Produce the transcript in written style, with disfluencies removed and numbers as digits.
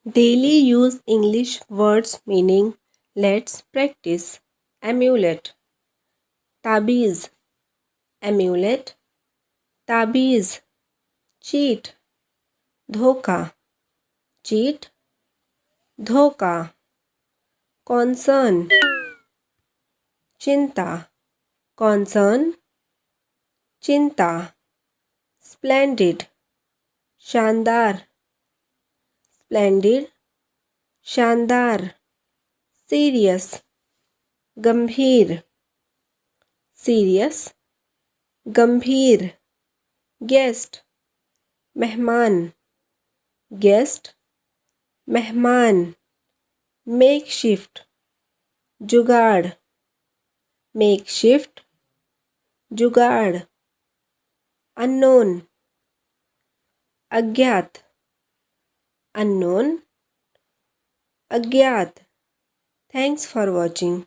Daily use English words meaning let's practice. Amulet, tabiz, amulet, tabiz, cheat, dhoka, cheat, dhoka, concern, chinta, concern, chinta, splendid, shandar, splendid, shandar, serious, गंभीर, serious, गंभीर, guest, मेहमान, guest, मेहमान, makeshift, जुगाड़, makeshift, जुगाड़, unknown, अज्ञात, unknown, अज्ञात. Thanks for watching.